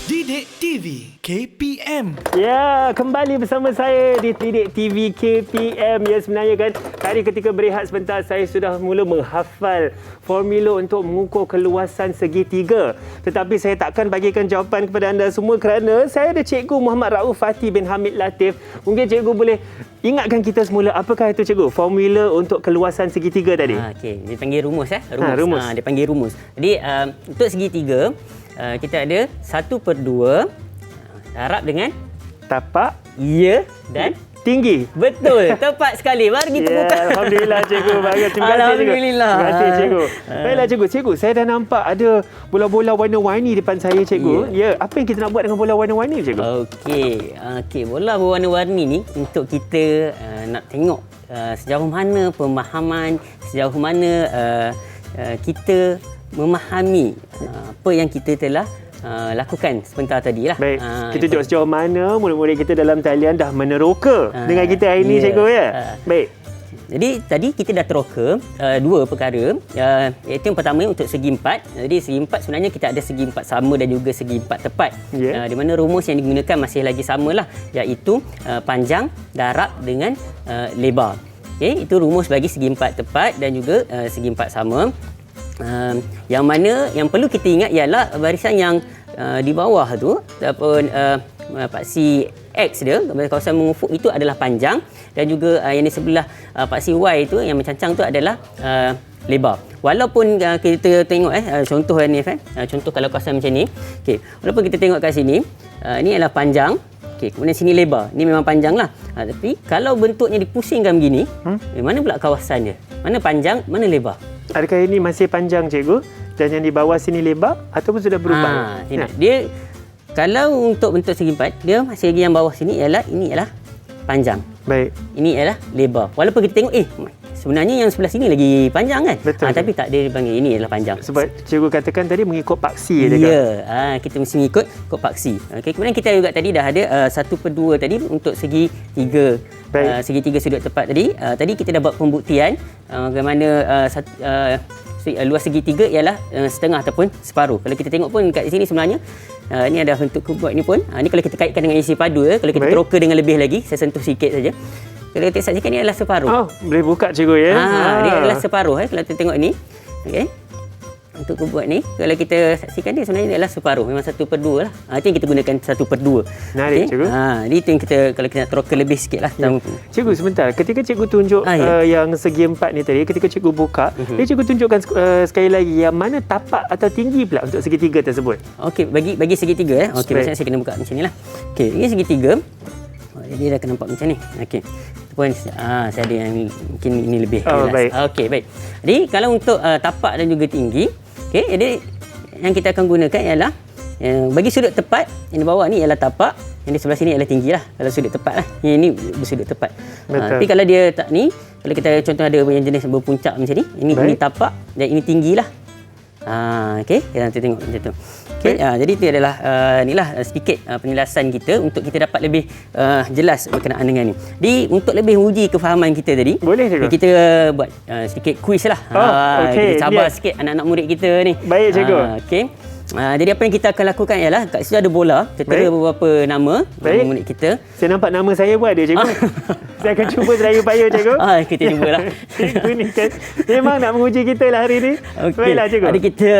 Didik TV KPM. Ya, kembali bersama saya di Didik TV KPM. Ya, sebenarnya kan tadi ketika berehat sebentar saya sudah mula menghafal formula untuk mengukur keluasan segitiga. Tetapi saya takkan bagikan jawapan kepada anda semua kerana saya ada Cikgu Muhammad Rauf Fatih bin Hamid Latif. Mungkin cikgu boleh ingatkan kita semula apakah itu cikgu formula untuk keluasan segitiga tadi? Okey, dia panggil rumus rumus. Dia panggil rumus. Jadi untuk segitiga kita ada 1/2 darab dengan Tapak, ya dan tinggi. betul. Tepat sekali. Mari kita buka. Alhamdulillah cikgu. Bagus. Terima kasih cikgu. Alhamdulillah. Terima kasih cikgu. Baiklah cikgu, saya dah nampak ada bola-bola warna-warni depan saya cikgu. Ya, apa yang kita nak buat dengan bola warna-warni cikgu? Okey, bola berwarna-warni ni untuk kita nak tengok sejauh mana pemahaman, sejauh mana kita memahami apa yang kita telah lakukan sebentar tadi lah. Baik, kita tengok sejauh mana murid-murid kita dalam talian dah meneroka dengan kita hari ini, cikgu ya. Baik. Jadi tadi kita dah teroka dua perkara, iaitu yang pertama untuk segi empat. Jadi segi empat sebenarnya kita ada segi empat sama dan juga segi empat tepat. Di mana rumus yang digunakan masih lagi samalah, iaitu panjang, darab dengan lebar. Okey, itu rumus bagi segi empat tepat dan juga segi empat sama. Yang mana yang perlu kita ingat ialah barisan yang di bawah tu ataupun paksi X dia, kawasan mengufuk itu adalah panjang, dan juga yang di sebelah paksi Y itu yang mencancang tu adalah lebar. Walaupun kita tengok contoh ni contoh kalau kawasan macam ni. Okey, walaupun kita tengok kat sini ni adalah panjang, okey, kemudian sini lebar. Ni memang panjang lah. Tapi kalau bentuknya dipusingkan begini, mana pula kawasan dia? Mana panjang, mana lebar? Adakah ini masih panjang, cikgu? Dan yang di bawah sini lebar ataupun sudah berubah? Dia kalau untuk bentuk segi empat, dia masih lagi yang bawah sini ini ialah panjang. Baik. Ini ialah lebar. Walaupun kita tengok sebenarnya yang sebelah sini lagi panjang kan? Betul. Tapi tak, dia panggil ini ialah panjang. Sebab cikgu katakan tadi mengikut paksi. Ya, kita mesti mengikut paksi. Okey, kemudian kita juga tadi dah ada 1/2 tadi untuk segi tiga. Segi tiga sudut tepat tadi. Tadi kita dah buat pembuktian bagaimana luas segi tiga ialah setengah ataupun separuh. Kalau kita tengok pun kat sini sebenarnya ni ada bentuk kubuat ni pun. Ni kalau kita kaitkan dengan isi padu, kalau kita teroka dengan lebih lagi, saya sentuh sikit saja. Kalau kita saksikan ni adalah separuh. Boleh buka, cikgu ya. Dia adalah separuh kalau kita tengok ni. Okey. Untuk kubuat ni, kalau kita saksikan dia sebenarnya adalah separuh. Memang 1/2 lah. Itu yang kita gunakan 1/2. Menarik, cikgu. Jadi itu yang kita, kalau kita nak teroka lebih sikit lah. Cikgu, sebentar. Ketika cikgu tunjuk yang segi empat ni tadi, ketika cikgu buka, dia cikgu tunjukkan sekali lagi yang mana tapak atau tinggi pula untuk segitiga tersebut. Okey, bagi segitiga Okey, maksudnya saya kena buka macam nilah. Okey, ini segitiga. Jadi dah kena nampak macam ni. Okey. Pun saya ada yang mungkin ini lebih jelas. Baik. Okey, baik. Jadi kalau untuk tapak dan juga tinggi, okey, jadi yang kita akan gunakan ialah bagi sudut tepat, yang di bawah ni ialah tapak, yang di sebelah sini ialah tinggi lah. Kalau sudut tepat lah. Ini bersudut tepat. Tapi kalau dia tak ni, kalau kita contoh ada yang jenis berpuncak macam ni, ini tapak dan ini tinggi lah. Okey, kita nanti tengok macam tu. Okey, jadi itu adalah inilah sedikit penjelasan kita untuk kita dapat lebih jelas berkenaan dengan ni. Jadi untuk lebih uji kefahaman kita tadi, boleh cikgu? Kita buat sedikit kuis lah. Kita cabar sikit anak-anak murid kita ni. Baik, cikgu. Okey. Jadi apa yang kita akan lakukan ialah kat situ ada bola, tertera beberapa nama murid kita. Saya nampak nama saya pun ada, cikgu. Saya akan cuba sedaya upaya, cikgu. Kita cubalah. Cikgu ni kan memang nak menguji kita lah hari ni. Baiklah, cikgu. Jadi kita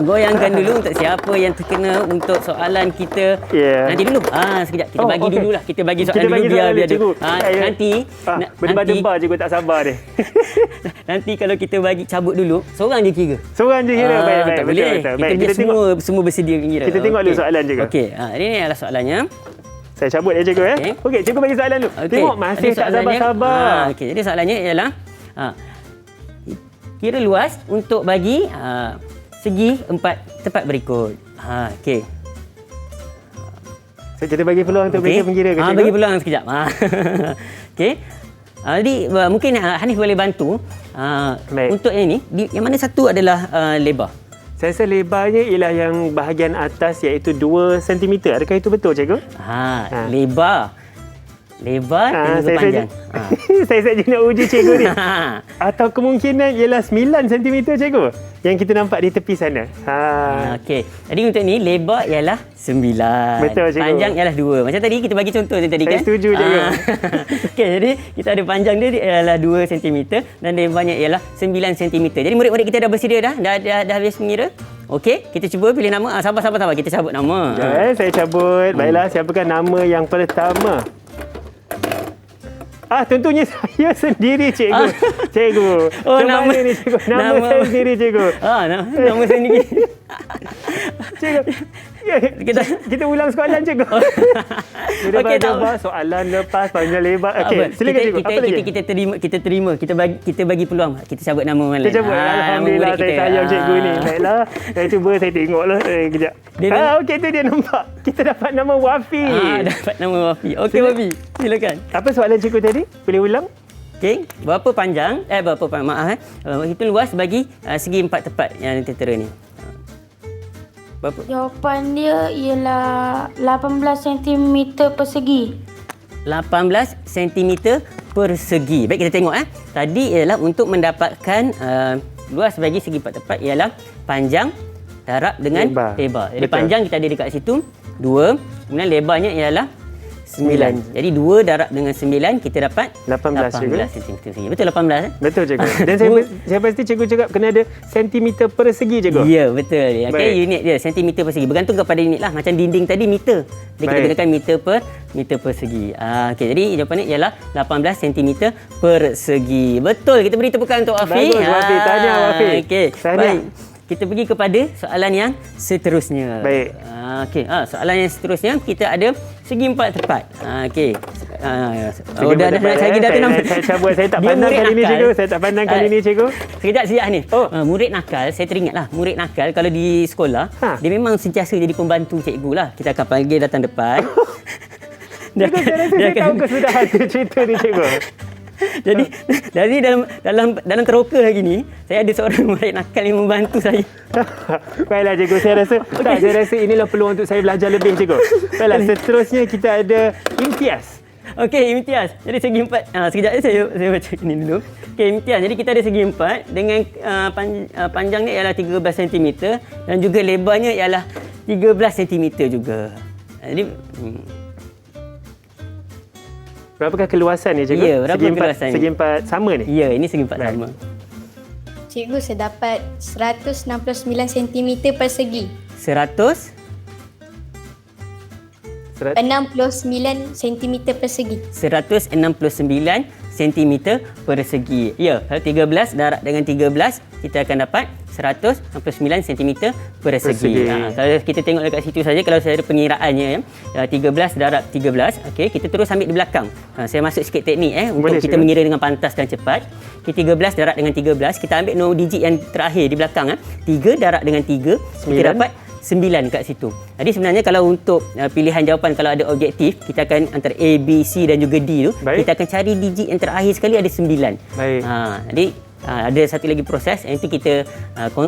goyangkan dulu untuk siapa yang terkena untuk soalan kita. Nanti dulu. Sekejap. Kita bagi dululah. Kita bagi soalan dulu biar cikgu. Nanti berdebar-debar cikgu tak sabar dia. Nanti kalau kita bagi cabut dulu, seorang je kira. Seorang je kira. Baik. Tak boleh. Kita semua bersedia kira. Kita tengok dulu soalan, cikgu. Okey. Ini adalah soalannya. Saya cabut ya, cikgu. Okey, cikgu bagi soalan dulu. Tengok masih tak sabar-sabar. Okey, jadi soalannya ialah kira luas untuk bagi segi empat tepat berikut. Okey. Kita bagi peluang untuk mereka mengira ke, cikgu? Bagi peluang sekejap. Okey. Jadi mungkin Hanif boleh bantu untuk yang ni. Yang mana satu adalah lebar? Saya rasa lebarnya ialah yang bahagian atas, iaitu 2 cm. Adakah itu betul, cikgu? Lebar dan juga panjang. Saya saja nak uji cikgu ni. Atau kemungkinan ialah 9 cm, cikgu, yang kita nampak di tepi sana. Okey. Jadi untuk ni lebar ialah 9. Betul, cikgu. Panjang ialah 2. Macam tadi kita bagi contoh tadi kan. Saya setuju, cikgu. Okey, jadi kita ada panjang dia ialah 2 cm dan lebarnya ialah 9 cm. Jadi murid-murid kita dah bersedia dah habis mengira. Okey, kita cuba pilih nama. Sabar. Kita cabut nama. Saya cabut. Baiklah, siapakah nama yang pertama? Tentunya saya sendiri, cikgu. Cikgu. Nama ni, cikgu. Nama saya sendiri, cikgu. Nama sendiri. Cikgu. Kita ulang soalan, cikgu. Okey, soalan lepas panjang lebar. Okey, silakan, cikgu. Apa lagi? Kita terima. Kita bagi peluang. Kita cabut nama orang lain. Kita cabut. Alhamdulillah, saya sayang cikgu ni. Baiklah. Saya cuba, saya tengoklah. Kejap. Okey, tu dia nampak. Kita dapat nama Wafi. Dapat nama Wafi. Okey, Wafi. Silakan. Apa soalan cikgu tadi? Boleh ulang? Okey, hitung luas bagi segi 4 tepat yang tertera ni. Berapa? Jawapan dia ialah 18 cm persegi. 18 cm persegi. Baik, kita tengok Tadi ialah untuk mendapatkan luas bagi segi 4 tepat ialah panjang, darab dengan lebar. Jadi Betul. panjang kita ada dekat situ 2, kemudian lebarnya ialah 9. Jadi 2 darab dengan 9 kita dapat 18 18 cm persegi. Betul 18 Betul cikgu. Dan saya pasti cikgu cakap kena ada sentimeter persegi cikgu. Ya, betul. Okey, Baik. unit dia sentimeter persegi. Bergantung kepada unit lah. Macam dinding tadi meter. Jadi kita Baik. gunakan meter persegi. Okey, jadi jawapannya ialah 18 cm persegi. Betul. Kita beri tepukan untuk Wafi. Bagus, Wafi. Tahniah, Wafi. Okey. Tahniah. Baik. Kita pergi kepada soalan yang seterusnya. Baik. Okey, soalan yang seterusnya kita ada segi 4 tepat. Okey. Segi Dah empat nak tepat, cari data nombor. Saya cabut, saya tak Dia pandang murid kali ni nakal. cikgu. Saya tak pandang kali ni cikgu. Sekejap ni. Oh. Murid nakal, saya teringat lah. Murid nakal kalau di sekolah, dia memang sentiasa jadi pembantu cikgu lah. Kita akan panggil datang depan. Cikgu, saya rasa saya tahu kesudahan cerita ni cikgu. Jadi dari dalam teroka hari ni, saya ada seorang murid nakal yang membantu saya. Baiklah cikgu, saya rasa inilah peluang untuk saya belajar lebih cikgu. Baiklah, seterusnya kita ada Imtiaz. Okey, Imtiaz. Jadi segi 4. Sekejap saya baca ini dulu. Okey, Imtiaz. Jadi kita ada segi 4 dengan panjangnya ialah 13 cm dan juga lebarnya ialah 13 cm juga. Jadi Berapakah keluasan ni cikgu? Ya, berapa keluasan ni? Segi 4 sama ni? ya, ini segi 4 sama. Cikgu, saya dapat 169 cm persegi. 100 69 cm persegi. 169 cm persegi. Ya, kalau 13 darab dengan 13, kita akan dapat 169 cm persegi. Kalau kita tengok dekat situ saja, kalau saya ada pengiraannya 13 darab 13. Okey, kita terus ambil di belakang. Saya masuk sikit teknik untuk Boleh, kita cikgu. mengira dengan pantas dan cepat. Okay, 13 darab dengan 13, kita ambil nombor digit yang terakhir di belakang. 3 darab dengan 3, kita dapat 9 kat situ. Jadi sebenarnya kalau untuk pilihan jawapan, kalau ada objektif, kita akan antara A, B, C dan juga D tu, Baik. kita akan cari digit yang terakhir sekali ada 9. Baik. Jadi ada satu lagi proses yang itu kita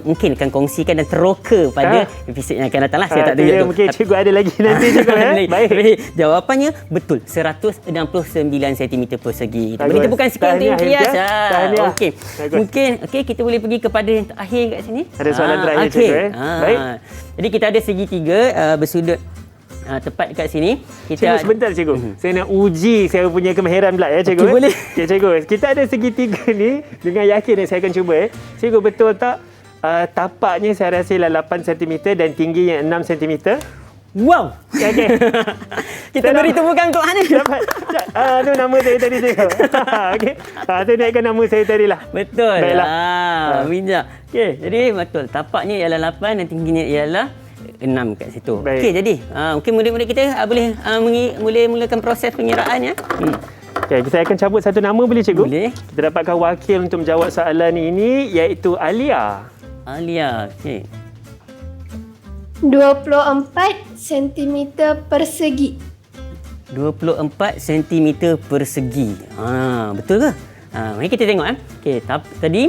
mungkin akan kongsikan dan teroka pada episod yang akan datang lah. Saya tak tunjuk tu. Mungkin cikgu ada lagi nanti cikgu. Baik. Jawapannya betul. 169 cm persegi. Kita beri Bagus. tepukan sikit untuk Tahniah, Imtiaz. Imtiaz. Tahniah. Okey. Bagus. Mungkin kita boleh pergi kepada yang terakhir kat sini. Ada soalan terakhir, okey. cikgu, Baik. Jadi kita ada segi 3 bersudut tepat kat sini. Cikgu, sebentar cikgu. Saya nak uji saya punya kemahiran pula ya cikgu. Okey, boleh. Okay, cikgu. Kita ada segi 3 ni dengan yakin saya akan cuba. Cikgu, betul tak tapaknya saya rasa ialah 8 cm dan tingginya 6 cm? Wow. Okey. Kita beri tepukan untuk Hanif. Dapat. Tu nama saya tadi cikgu. Okey. Tu naikkan nama saya tadi lah. Betul. Baiklah. Bijak. Okey, jadi betul. Tapaknya ialah 8 dan tingginya ialah 6 kat situ. Baik. Okey, jadi mungkin murid-murid kita boleh mulakan proses pengiraan ya. Okey, saya akan cabut satu nama boleh cikgu? Boleh. Kita dapatkan wakil untuk menjawab soalan ini iaitu Alia. Alia. Okey. 24 cm persegi. 24 cm persegi. Betul ke? Mari kita tengok Okey, tadi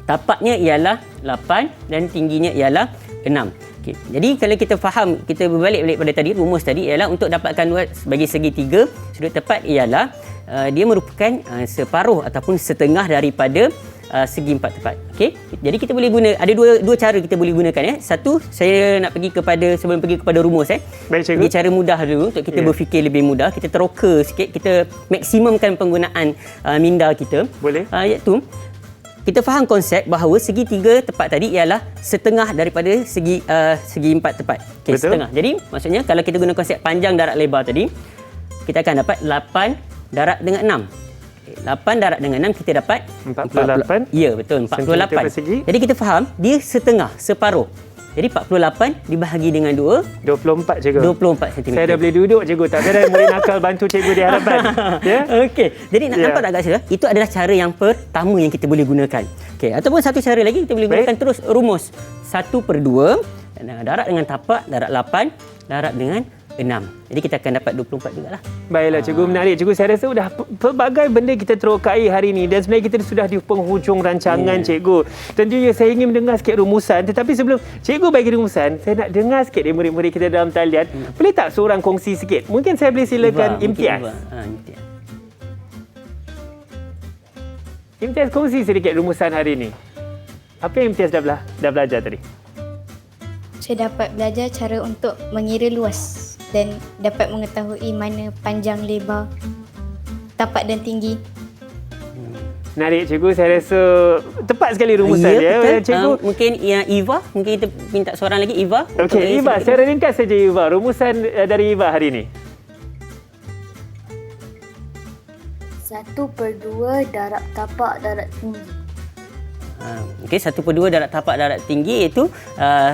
tapaknya ialah 8 dan tingginya ialah 6. Okey. Jadi kalau kita faham, kita berbalik pada tadi, rumus tadi ialah untuk dapatkan luas bagi segi 3, sudut tepat ialah dia merupakan separuh ataupun setengah daripada segi 4 tepat. Okey. Jadi kita boleh guna, ada dua cara kita boleh gunakan Satu, saya nak sebelum pergi kepada rumus Baik, cikgu. Pergi cara mudah dulu untuk kita berfikir lebih mudah, kita teroka sikit, kita maksimumkan penggunaan minda kita. Boleh. Iaitu kita faham konsep bahawa segi 3 tepat tadi ialah setengah daripada segi 4 tepat. Okey, Betul. setengah. Jadi maksudnya kalau kita guna konsep panjang darab lebar tadi, kita akan dapat 8 darab dengan 6. 8 darab dengan 6 kita dapat 48. Ya, betul. 48. persegi. Jadi kita faham dia setengah, separuh. Jadi 48 dibahagi dengan 2, 24 cikgu. 24 cm. Saya dah boleh duduk cikgu. Tak ada murid nakal bantu cikgu di hadapan. Ya? Okey. Jadi nampak tak kat sini? Itu adalah cara yang pertama yang kita boleh gunakan. Okey, ataupun satu cara lagi kita boleh gunakan terus rumus 1/2 darab dengan tapak darab 8 darab dengan Jadi kita akan dapat 24 juga lah. Baiklah cikgu, menarik. Cikgu, saya rasa sudah pelbagai benda kita terokai hari ini dan sebenarnya kita sudah di penghujung rancangan cikgu. Tentunya saya ingin mendengar sikit rumusan, tetapi sebelum cikgu bagi rumusan, saya nak dengar sikit dari murid-murid kita dalam talian. Boleh tak seorang kongsi sikit? Mungkin saya boleh silakan Imtiaz. Imtiaz. Imtiaz, kongsi sedikit rumusan hari ini. Apa yang Imtiaz dah belajar tadi? Saya dapat belajar cara untuk mengira luas dan dapat mengetahui mana panjang, lebar, tapak dan tinggi. Menarik cikgu, saya rasa tepat sekali rumusan betul. Cikgu. Mungkin Eva, mungkin kita minta seorang lagi Eva. Okey, Eva, secara ringkas saja Eva. Rumusan dari Eva hari ini. 1/2 darab tapak darab tinggi. Okey, 1/2 darab tapak darab tinggi iaitu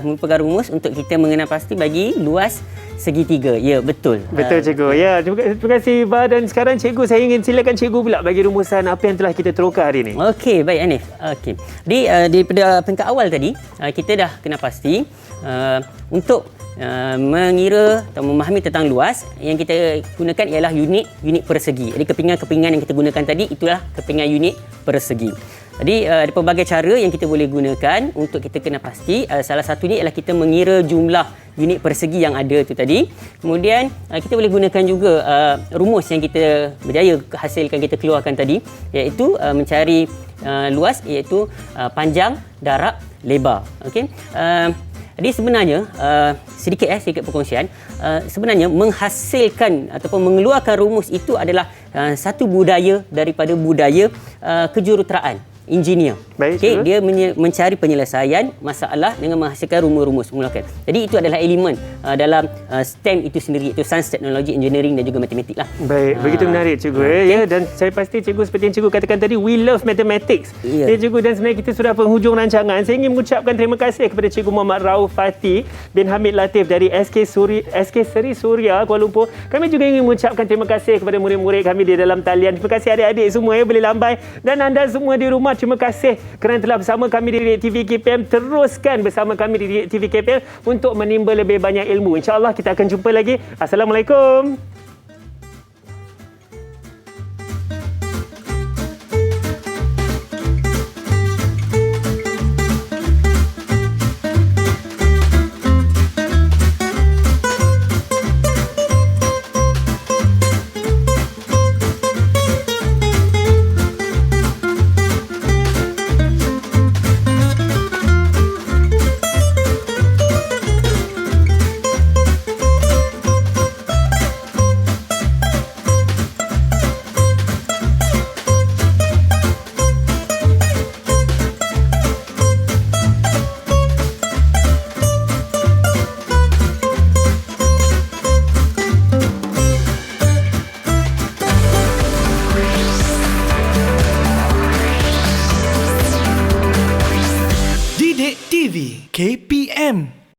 merupakan rumus untuk kita mengenal pasti bagi luas segitiga. Ya, betul. Betul cikgu. Ya, terima kasih Eva, dan sekarang cikgu, saya ingin silakan cikgu pula bagi rumusan apa yang telah kita teroka hari ini. Okey, baik Hanif. Okey. Jadi daripada peringkat awal tadi, kita dah kenal pasti untuk mengira atau memahami tentang luas, yang kita gunakan ialah unit persegi. Jadi kepingan-kepingan yang kita gunakan tadi itulah kepingan unit persegi. Jadi ada pelbagai cara yang kita boleh gunakan untuk kita kena pasti. Salah satunya ialah kita mengira jumlah unit persegi yang ada tu tadi. Kemudian kita boleh gunakan juga rumus yang kita berjaya hasilkan, kita keluarkan tadi, iaitu mencari luas, iaitu panjang darab lebar. Okey. Jadi sebenarnya sedikit perkongsian, sebenarnya menghasilkan ataupun mengeluarkan rumus itu adalah satu budaya daripada budaya kejuruteraan, engineer. Baik, Okey, dia mencari penyelesaian masalah dengan menghasilkan rumus-rumus mulakan. Jadi itu adalah elemen dalam STEM itu sendiri, iaitu Sains, Teknologi, Engineering dan juga Matematik lah. Baik, begitu menarik cikgu. Ya, dan saya pasti cikgu, seperti yang cikgu katakan tadi, we love mathematics. Ya cikgu, dan sebenarnya kita sudah penghujung rancangan. Saya ingin mengucapkan terima kasih kepada cikgu Muhammad Rauf Fatih bin Hamid Latif dari SK Seri Suria Kuala Lumpur. Kami juga ingin mengucapkan terima kasih kepada murid-murid kami di dalam talian. Terima kasih adik-adik semua boleh lambai, dan anda semua di rumah, terima kasih kerana telah bersama kami di Didik TV KPM. Teruskan bersama kami di Didik TV KPM untuk menimba lebih banyak ilmu. InsyaAllah kita akan jumpa lagi. Assalamualaikum. Didik TV KPM